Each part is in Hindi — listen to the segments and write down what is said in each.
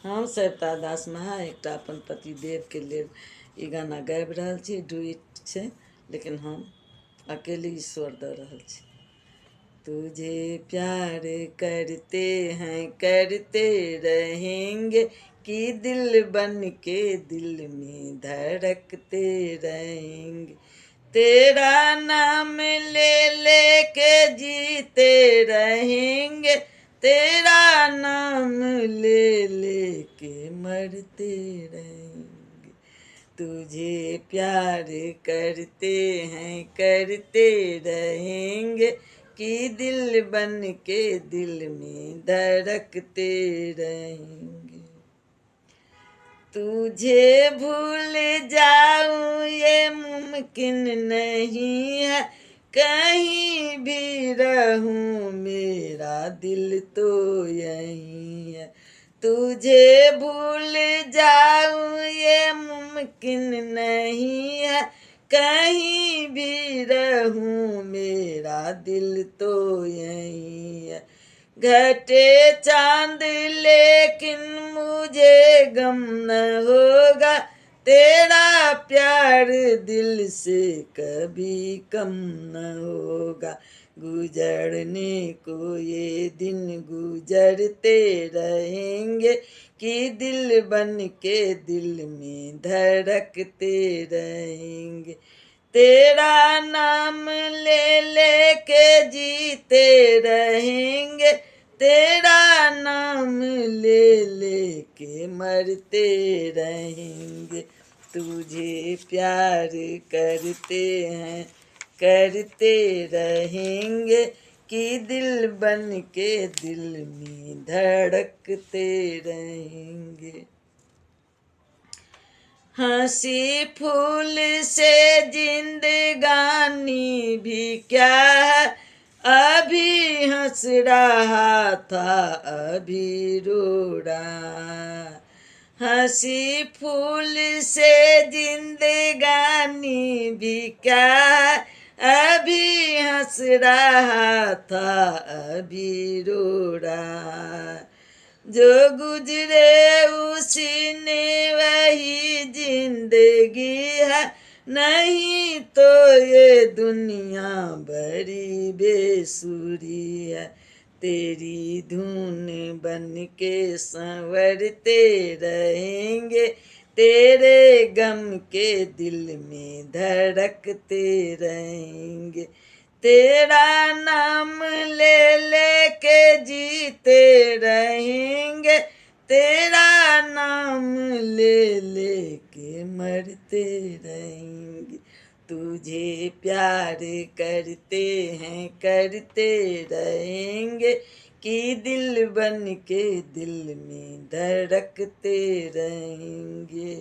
हम सविता दास महा एकटा अपन पतिदेव के लेल ई गाना गाबि रहल छी। डुइट छै, लेकिन हम अकेले ईश्वर दऽ रहल छी। तुझे प्यार करते हैं करते रहेंगे कि दिल बन के दिल में धड़कते रहेंगे। तेरा नाम ले ले के जीते रहेंगे, तेरा नाम ले ले के मरते रहेंगे। तुझे प्यार करते हैं करते रहेंगे कि दिल बन के दिल में धड़कते रहेंगे। तुझे भूल जाऊं ये मुमकिन नहीं है, कहीं भी रहूं मेरा दिल तो यहीं है। तुझे भूल जाऊं ये मुमकिन नहीं है, कहीं भी रहूं मेरा दिल तो यहीं है। घटे चांद लेकिन मुझे गम न होगा, तेरा प्यार दिल से कभी कम न होगा। गुजरने को ये दिन गुजरते रहेंगे कि दिल बन के दिल में धड़कते रहेंगे। तेरा नाम ले ले के जीते रहेंगे, तेरा नाम ले ले के मरते रहेंगे। तुझे प्यार करते हैं करते रहेंगे कि दिल बन के दिल में धड़कते रहेंगे। हंसी फूल से जिंदगानी भी क्या है, अभी हंस रहा था अभी रो रहा। हंसी फूल से जिंदगानी भी क्या है, अभी हंस रहा था अभी रो रहा। जो गुजरे उसी ने वही जिंदगी है, नहीं तो ये दुनिया बड़ी बेसुरी है। तेरी धुन बन के संवरते रहेंगे, तेरे गम के दिल में धड़कते रहेंगे। तेरा नाम ले ले के जीते रहेंगे, तेरा नाम ले ले के मरते रहेंगे। तुझे प्यार करते हैं करते रहेंगे कि दिल बन के दिल में धड़कते रहेंगे।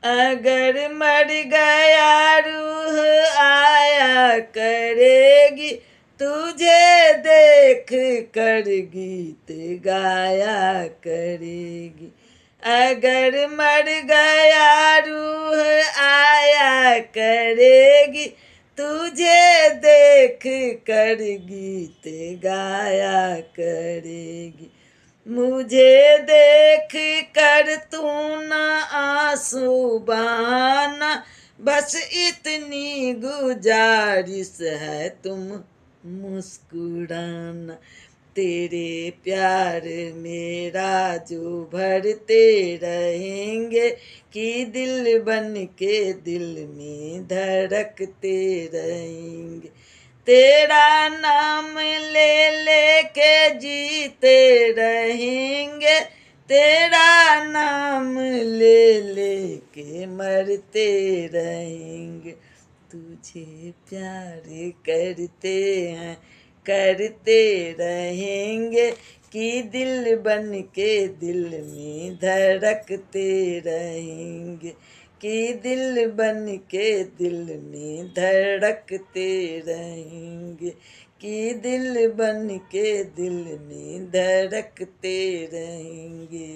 अगर मर गया रूह आया करेगी, तुझे देख कर गीत गाया करेगी। अगर मर गया रूह आया करेगी, तुझे देख कर गीत गाया करेगी। मुझे देख कर तू न आंसू बहाना, बस इतनी गुजारिश है तुम मुस्कुराना। तेरे प्यार मेरा जो भरते रहेंगे कि दिल बन के दिल में धड़कते रहेंगे। तेरा नाम ले ले के जीते रहेंगे, तेरा नाम ले ले के मरते रहेंगे। तुझे प्यार करते हैं करते रहेंगे कि दिल बन के दिल में धड़कते रहेंगे, कि दिल बन के दिल में धड़कते रहेंगे, कि दिल बन के दिल में धड़कते रहेंगे।